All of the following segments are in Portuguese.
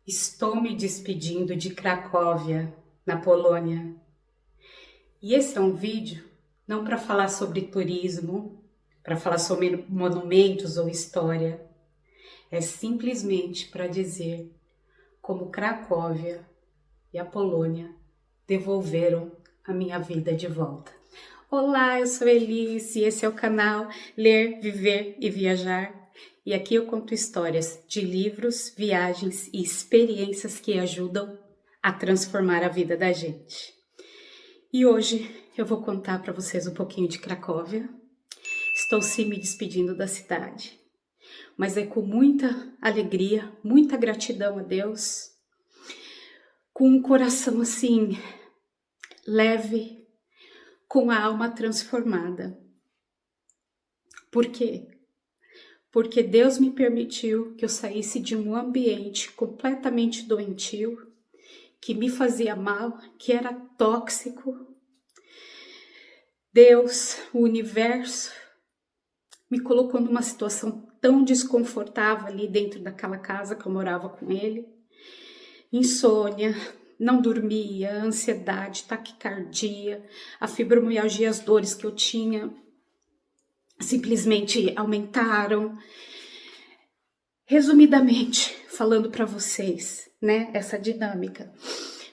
Estou me despedindo de Cracóvia, na Polônia. E esse é um vídeo não para falar sobre turismo, para falar sobre monumentos ou história. É simplesmente para dizer como Cracóvia e a Polônia devolveram a minha vida de volta. Olá, eu sou Elice e esse é o canal Ler, Viver e Viajar. E aqui eu conto histórias de livros, viagens e experiências que ajudam a transformar a vida da gente. E hoje eu vou contar para vocês um pouquinho de Cracóvia. Estou sim me despedindo da cidade, mas é com muita alegria, muita gratidão a Deus, com um coração assim leve, com a alma transformada. Por quê? Porque Deus me permitiu que eu saísse de um ambiente completamente doentio, que me fazia mal, que era tóxico. Deus, o universo, me colocou numa situação tão desconfortável ali dentro daquela casa que eu morava com ele. Insônia, não dormia, ansiedade, taquicardia, a fibromialgia, as dores que eu tinha simplesmente aumentaram. Resumidamente, falando para vocês, né, essa dinâmica.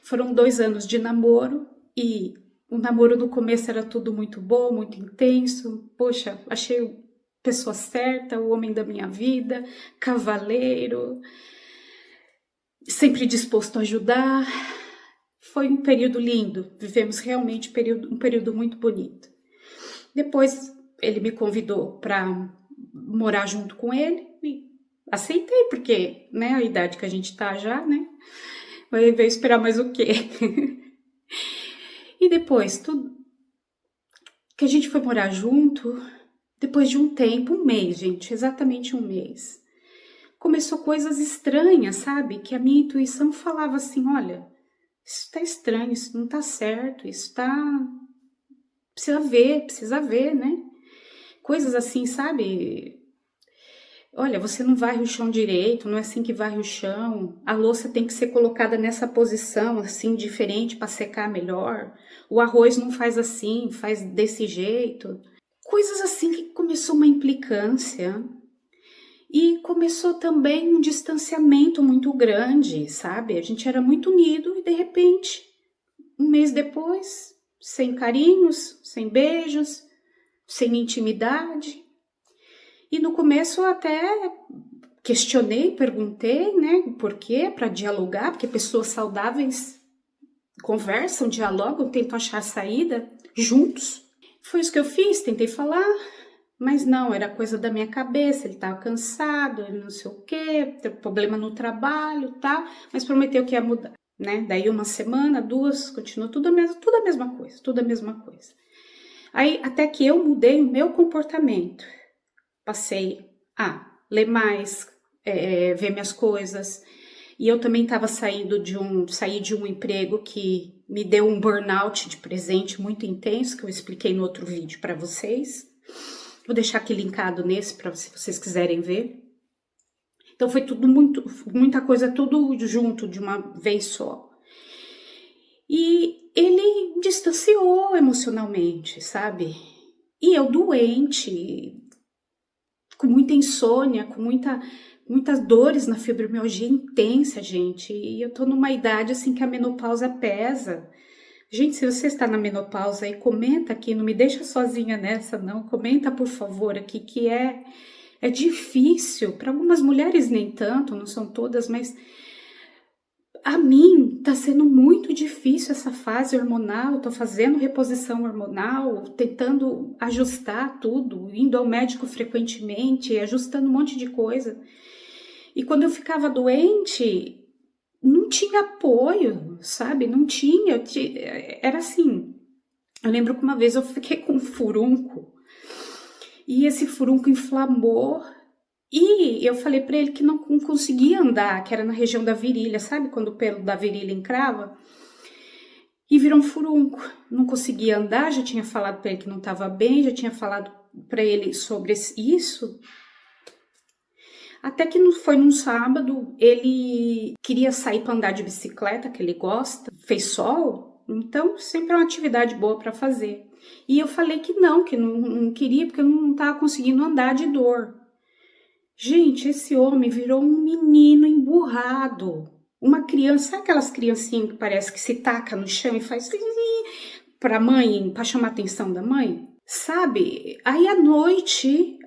Foram 2 anos de namoro e o namoro no começo era tudo muito bom, muito intenso. Poxa, achei a pessoa certa, o homem da minha vida, cavaleiro, sempre disposto a ajudar. Foi um período lindo, vivemos realmente um período muito bonito. Depois ele me convidou para morar junto com ele e aceitei, porque, né, a idade que a gente tá já, né, vai esperar mais o quê? E depois, tudo que a gente foi morar junto, depois de um tempo, um mês, gente, exatamente um mês, começou coisas estranhas, sabe? Que a minha intuição falava assim, olha, isso tá estranho, isso não tá certo, isso tá... Precisa ver, né? Coisas assim, sabe? Olha, você não varre o chão direito, não é assim que varre o chão. A louça tem que ser colocada nessa posição, assim, diferente para secar melhor. O arroz não faz assim, faz desse jeito. Coisas assim que começou uma implicância. E começou também um distanciamento muito grande, sabe? A gente era muito unido e de repente, um mês depois, sem carinhos, sem beijos, sem intimidade. E no começo eu até questionei, perguntei, né, por quê, para dialogar, porque pessoas saudáveis conversam, dialogam, tentam achar saída juntos. Foi isso que eu fiz, tentei falar, mas não, era coisa da minha cabeça, ele estava cansado, ele não sei o quê, teve problema no trabalho, tá, mas prometeu que ia mudar, né? Daí uma semana, 2, continuou tudo a mesma coisa. Aí até que eu mudei o meu comportamento. Passei a ler mais, ver minhas coisas. E eu também estava saí de um emprego que me deu um burnout de presente muito intenso, que eu expliquei no outro vídeo para vocês. Vou deixar aqui linkado nesse para se vocês quiserem ver. Então foi tudo muita coisa, tudo junto de uma vez só. E ele distanciou emocionalmente, sabe? E eu doente, com muita insônia, com muitas dores na fibromialgia intensa, gente. E eu tô numa idade assim que a menopausa pesa. Gente, se você está na menopausa aí, comenta aqui, não me deixa sozinha nessa, não. Comenta, por favor, aqui que é difícil. Para algumas mulheres nem tanto, não são todas, mas a mim tá sendo muito difícil essa fase hormonal. Tô fazendo reposição hormonal, tentando ajustar tudo, indo ao médico frequentemente, ajustando um monte de coisa. E quando eu ficava doente, não tinha apoio, sabe? Não tinha. Era assim. Eu lembro que uma vez eu fiquei com um furúnculo e esse furúnculo inflamou. E eu falei para ele que não conseguia andar, que era na região da virilha, sabe? Quando o pelo da virilha encrava. E virou um furúnculo. Não conseguia andar, já tinha falado para ele que não estava bem, já tinha falado para ele sobre isso. Até que foi num sábado, ele queria sair para andar de bicicleta, que ele gosta, fez sol, então sempre é uma atividade boa para fazer. E eu falei que não queria, porque eu não estava conseguindo andar de dor. Gente, esse homem virou um menino emburrado. Uma criança, sabe aquelas criancinhas que parece que se taca no chão e faz para a mãe, para chamar a atenção da mãe? Sabe? Aí à noite,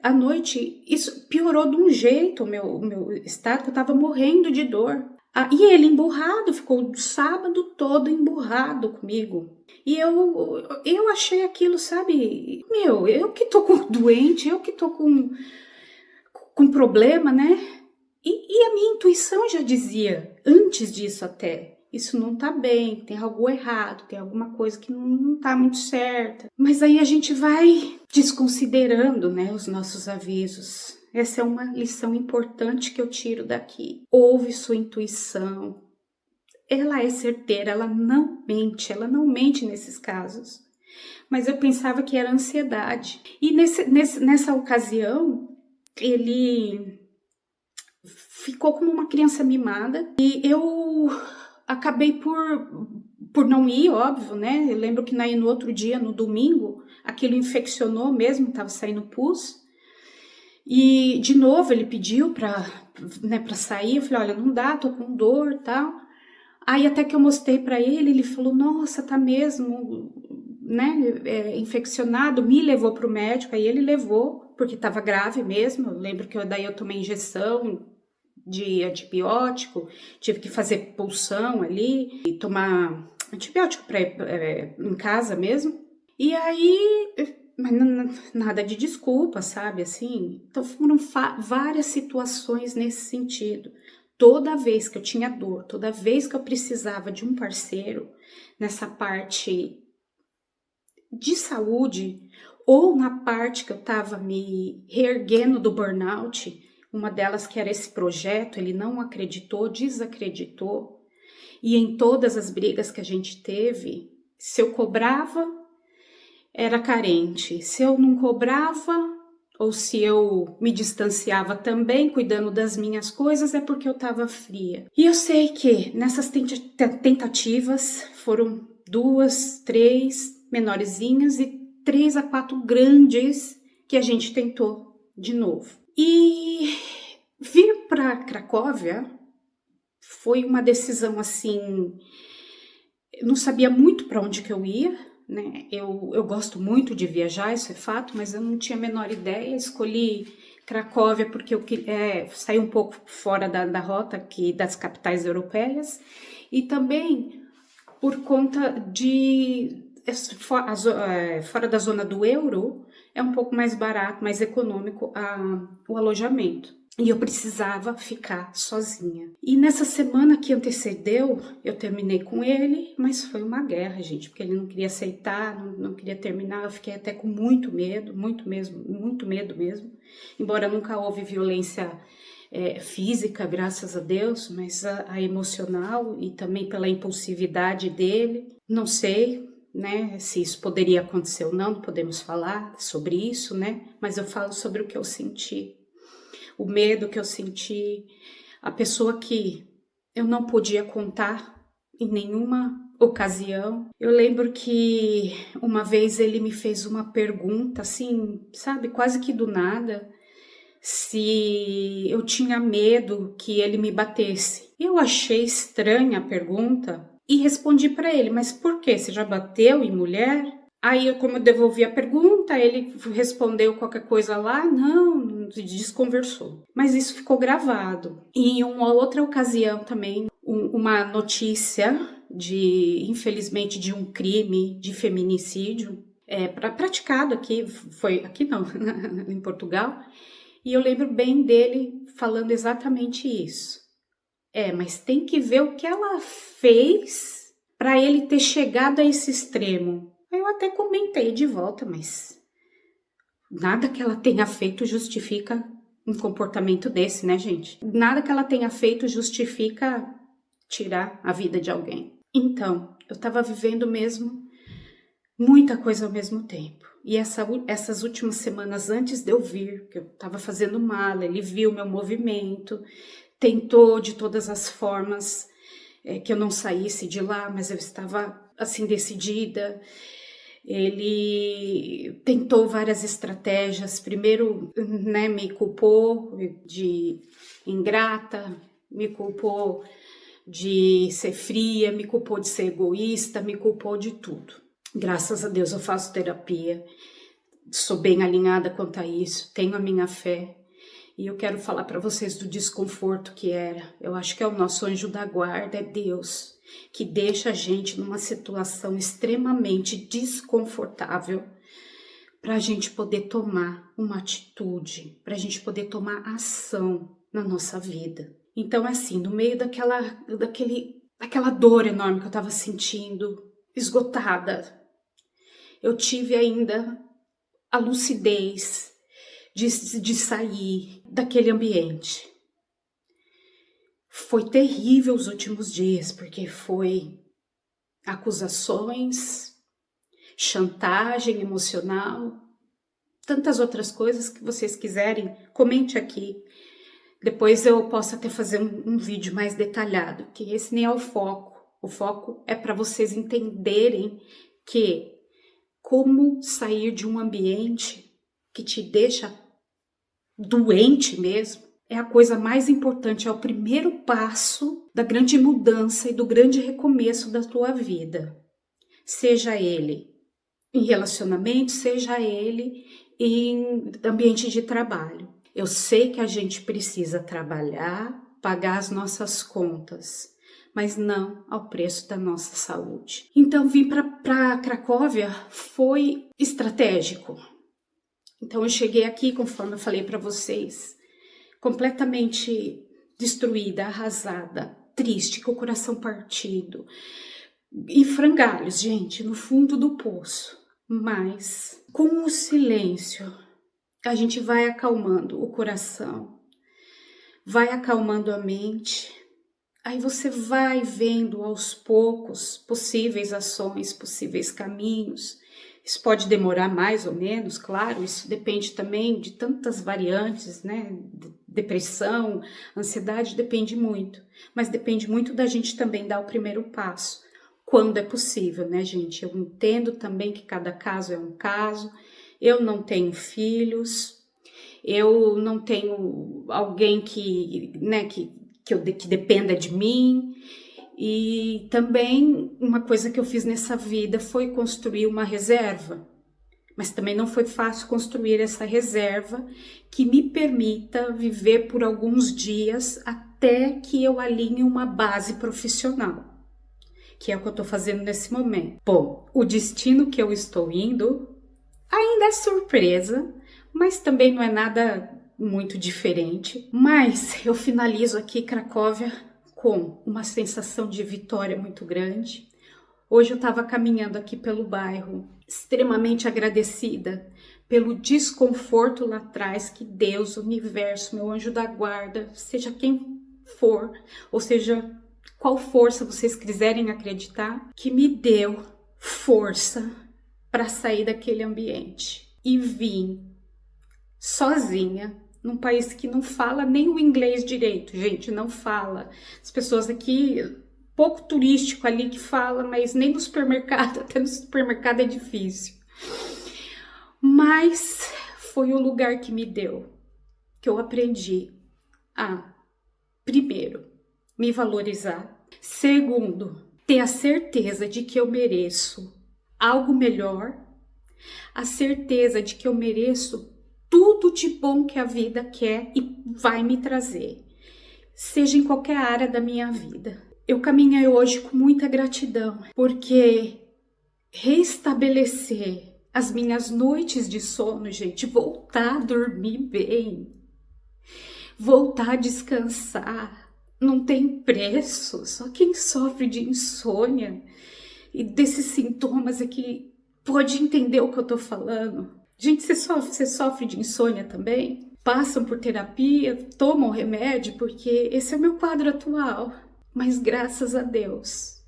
isso piorou de um jeito o meu estado, que eu tava morrendo de dor. E ele emburrado, ficou o sábado todo emburrado comigo. E eu achei aquilo, sabe? Eu que tô doente, eu que tô com problema, né? E a minha intuição já dizia, antes disso até, isso não tá bem, tem algo errado, tem alguma coisa que não tá muito certa. Mas aí a gente vai desconsiderando, né, os nossos avisos. Essa é uma lição importante que eu tiro daqui. Ouve sua intuição. Ela é certeira, ela não mente nesses casos. Mas eu pensava que era ansiedade. E nessa ocasião, ele ficou como uma criança mimada e eu acabei por não ir, óbvio, né? Eu lembro que no outro dia, no domingo, aquilo infeccionou mesmo, tava saindo pus. E de novo ele pediu pra sair. Eu falei, olha, não dá, tô com dor e tal. Aí até que eu mostrei pra ele falou, nossa, tá mesmo, né, infeccionado. Me levou pro médico, aí ele levou, porque tava grave mesmo. Eu lembro que daí eu tomei injeção de antibiótico, tive que fazer pulsão ali e tomar antibiótico em casa mesmo. E aí, mas nada de desculpa, sabe, assim. Então foram várias situações nesse sentido. Toda vez que eu tinha dor, toda vez que eu precisava de um parceiro nessa parte de saúde ou na parte que eu estava me reerguendo do burnout, uma delas que era esse projeto, ele não acreditou, desacreditou. E em todas as brigas que a gente teve, se eu cobrava, era carente. Se eu não cobrava, ou se eu me distanciava também, cuidando das minhas coisas, é porque eu estava fria. E eu sei que nessas tentativas foram 2, 3 menorzinhas e 3 a 4 grandes que a gente tentou de novo. E vir para Cracóvia foi uma decisão assim, eu não sabia muito para onde que eu ia, né? Eu gosto muito de viajar, isso é fato, mas eu não tinha a menor ideia. Escolhi Cracóvia porque eu saí um pouco fora da rota aqui das capitais europeias e também por conta de fora da zona do euro é um pouco mais barato, mais econômico o alojamento. E eu precisava ficar sozinha. E nessa semana que antecedeu, eu terminei com ele, mas foi uma guerra, gente, porque ele não queria aceitar, não queria terminar. Eu fiquei até com muito medo mesmo. Embora nunca houve violência física, graças a Deus, mas a emocional e também pela impulsividade dele. Não sei, né, se isso poderia acontecer ou não podemos falar sobre isso, né? Mas eu falo sobre o que eu senti. O medo que eu senti, a pessoa que eu não podia contar em nenhuma ocasião. Eu lembro que uma vez ele me fez uma pergunta, assim, sabe, quase que do nada, se eu tinha medo que ele me batesse. Eu achei estranha a pergunta e respondi para ele, mas por quê? Você já bateu em mulher? Aí, como eu devolvi a pergunta, ele respondeu qualquer coisa lá, não, desconversou. Mas isso ficou gravado. E em uma outra ocasião também, uma notícia infelizmente, de um crime de feminicídio praticado aqui, foi aqui não, em Portugal. E eu lembro bem dele falando exatamente isso. Mas tem que ver o que ela fez para ele ter chegado a esse extremo. Eu até comentei de volta, mas nada que ela tenha feito justifica um comportamento desse, né, gente? Nada que ela tenha feito justifica tirar a vida de alguém. Então, eu tava vivendo mesmo muita coisa ao mesmo tempo. E essas últimas semanas antes de eu vir, que eu estava fazendo mala, ele viu meu movimento, tentou de todas as formas que eu não saísse de lá, mas eu estava assim decidida. Ele tentou várias estratégias. Primeiro, né, me culpou de ingrata, me culpou de ser fria, me culpou de ser egoísta, me culpou de tudo. Graças a Deus eu faço terapia, sou bem alinhada quanto a isso, tenho a minha fé. E eu quero falar para vocês do desconforto que era. Eu acho que é o nosso anjo da guarda, é Deus, que deixa a gente numa situação extremamente desconfortável para a gente poder tomar uma atitude, para a gente poder tomar ação na nossa vida. Então, assim, no meio daquela dor enorme que eu estava sentindo, esgotada, eu tive ainda a lucidez de sair daquele ambiente. Foi terrível os últimos dias, porque foi acusações, chantagem emocional, tantas outras coisas que vocês quiserem, comente aqui. Depois eu posso até fazer um vídeo mais detalhado, que esse nem é o foco. O foco é para vocês entenderem que como sair de um ambiente que te deixa doente mesmo, é a coisa mais importante, é o primeiro passo da grande mudança e do grande recomeço da tua vida. Seja ele em relacionamento, seja ele em ambiente de trabalho. Eu sei que a gente precisa trabalhar, pagar as nossas contas, mas não ao preço da nossa saúde. Então, vir para Cracóvia foi estratégico. Então, eu cheguei aqui, conforme eu falei para vocês, completamente destruída, arrasada, triste, com o coração partido, em frangalhos, gente, no fundo do poço. Mas, com o silêncio, a gente vai acalmando o coração, vai acalmando a mente. Aí você vai vendo aos poucos possíveis ações, possíveis caminhos. Isso pode demorar mais ou menos, claro, isso depende também de tantas variantes, né? Depressão, ansiedade, depende muito. Mas depende muito da gente também dar o primeiro passo, quando é possível, né, gente? Eu entendo também que cada caso é um caso. Eu não tenho filhos, eu não tenho alguém que dependa de mim. E também uma coisa que eu fiz nessa vida foi construir uma reserva, mas também não foi fácil construir essa reserva que me permita viver por alguns dias até que eu alinhe uma base profissional, que é o que eu estou fazendo nesse momento. Bom, o destino que eu estou indo ainda é surpresa, mas também não é nada muito diferente. Mas eu finalizo aqui Cracóvia com uma sensação de vitória muito grande. Hoje eu estava caminhando aqui pelo bairro, extremamente agradecida pelo desconforto lá atrás que Deus, o universo, meu anjo da guarda, seja quem for, ou seja, qual força vocês quiserem acreditar, que me deu força para sair daquele ambiente e vim sozinha, num país que não fala nem o inglês direito, gente, não fala. As pessoas aqui, pouco turístico ali que fala, mas nem no supermercado, até no supermercado é difícil. Mas foi o lugar que me deu, que eu aprendi a, primeiro, me valorizar. Segundo, ter a certeza de que eu mereço algo melhor, a certeza de que eu mereço tudo de bom que a vida quer e vai me trazer, seja em qualquer área da minha vida. Eu caminhei hoje com muita gratidão, porque reestabelecer as minhas noites de sono, gente, voltar a dormir bem, voltar a descansar, não tem preço. Só quem sofre de insônia e desses sintomas é que pode entender o que eu tô falando. Gente, você sofre de insônia também? Passam por terapia, tomam remédio, porque esse é o meu quadro atual. Mas graças a Deus,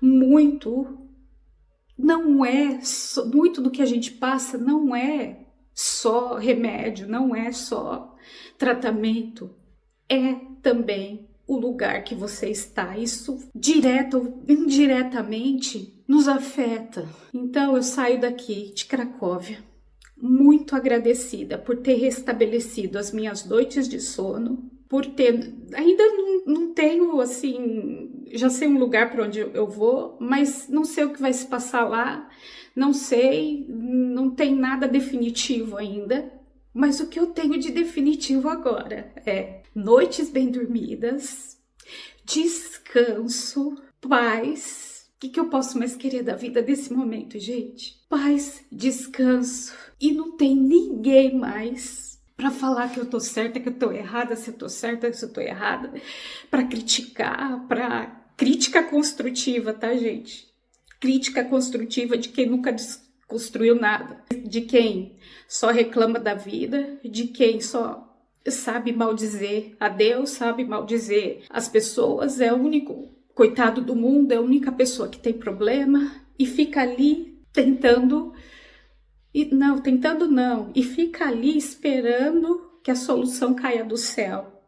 muito Não é só, muito do que a gente passa não é só remédio, não é só tratamento, é também o lugar que você está. Isso, direto ou indiretamente, nos afeta. Então, eu saio daqui de Cracóvia muito agradecida por ter restabelecido as minhas noites de sono, por ter, ainda não tenho, assim, já sei um lugar para onde eu vou, mas não sei o que vai se passar lá, não sei, não tem nada definitivo ainda, mas o que eu tenho de definitivo agora é noites bem dormidas, descanso, paz. O que eu posso mais querer da vida desse momento, gente? Paz, descanso. E não tem ninguém mais para falar que eu tô certa, que eu tô errada, se eu tô certa, se eu tô errada, para criticar, para crítica construtiva, tá, gente? Crítica construtiva de quem nunca construiu nada, de quem só reclama da vida, de quem só sabe maldizer a Deus, sabe maldizer as pessoas, é o único coitado do mundo, é a única pessoa que tem problema e fica ali tentando e fica ali esperando que a solução caia do céu.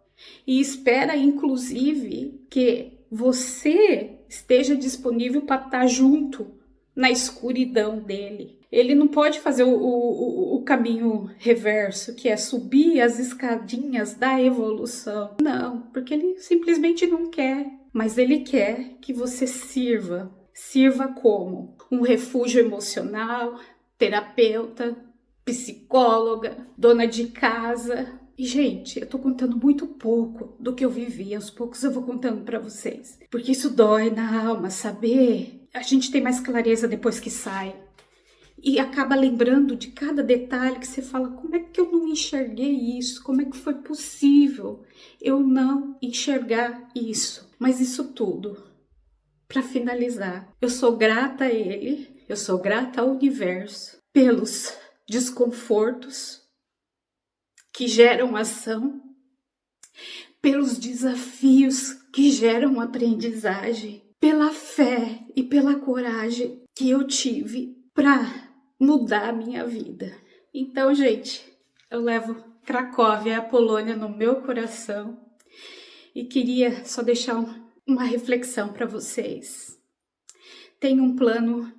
E espera, inclusive, que você esteja disponível para estar junto na escuridão dele. Ele não pode fazer o caminho reverso, que é subir as escadinhas da evolução. Não, porque ele simplesmente não quer. Mas ele quer que você sirva. Sirva como um refúgio emocional, terapeuta, psicóloga, dona de casa. E, gente, eu tô contando muito pouco do que eu vivi, aos poucos eu vou contando para vocês. Porque isso dói na alma, saber. A gente tem mais clareza depois que sai. E acaba lembrando de cada detalhe que você fala, como é que eu não enxerguei isso? Como é que foi possível eu não enxergar isso? Mas isso tudo, para finalizar, eu sou grata a ele, eu sou grata ao universo pelos desconfortos que geram ação, pelos desafios que geram aprendizagem, pela fé e pela coragem que eu tive para mudar a minha vida. Então, gente, eu levo Cracóvia e a Polônia no meu coração e queria só deixar uma reflexão para vocês. Tem um plano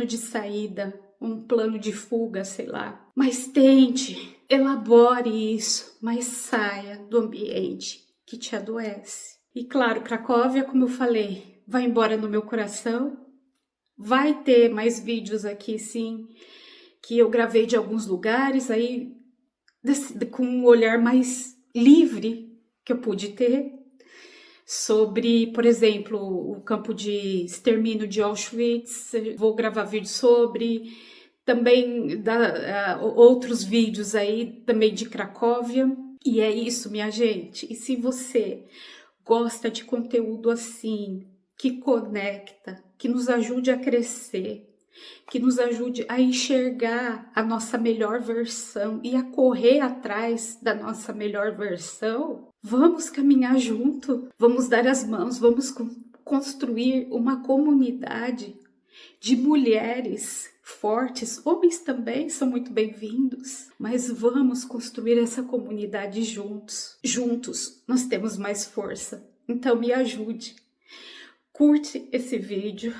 de saída, um plano de fuga, sei lá. Mas tente, elabore isso, mas saia do ambiente que te adoece. E claro, Cracóvia, como eu falei, vai embora no meu coração. Vai ter mais vídeos aqui, sim, que eu gravei de alguns lugares, aí com um olhar mais livre que eu pude ter, sobre, por exemplo, o campo de extermínio de Auschwitz. Vou gravar vídeo sobre, também outros vídeos aí, também de Cracóvia. E é isso, minha gente. E se você gosta de conteúdo assim, que conecta, que nos ajude a crescer, que nos ajude a enxergar a nossa melhor versão e a correr atrás da nossa melhor versão, vamos caminhar junto, vamos dar as mãos, vamos construir uma comunidade de mulheres fortes. Homens também são muito bem-vindos, mas vamos construir essa comunidade juntos. Juntos nós temos mais força. Então me ajude. Curte esse vídeo,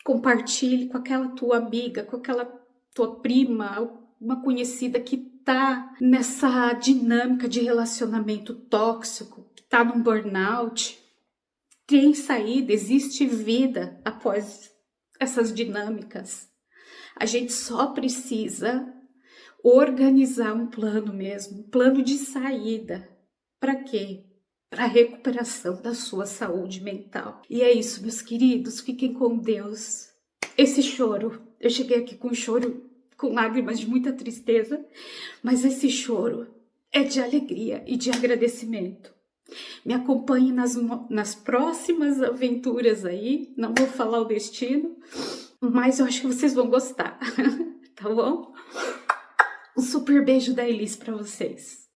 compartilhe com aquela tua amiga, com aquela tua prima, uma conhecida que tá nessa dinâmica de relacionamento tóxico, que tá num burnout. Tem saída, existe vida após essas dinâmicas. A gente só precisa organizar um plano mesmo, um plano de saída. Para quê? Para a recuperação da sua saúde mental. E é isso, meus queridos, fiquem com Deus. Esse choro, eu cheguei aqui com choro, com lágrimas de muita tristeza, mas esse choro é de alegria e de agradecimento. Me acompanhe nas próximas aventuras aí, não vou falar o destino, mas eu acho que vocês vão gostar, tá bom? Um super beijo da Elis para vocês.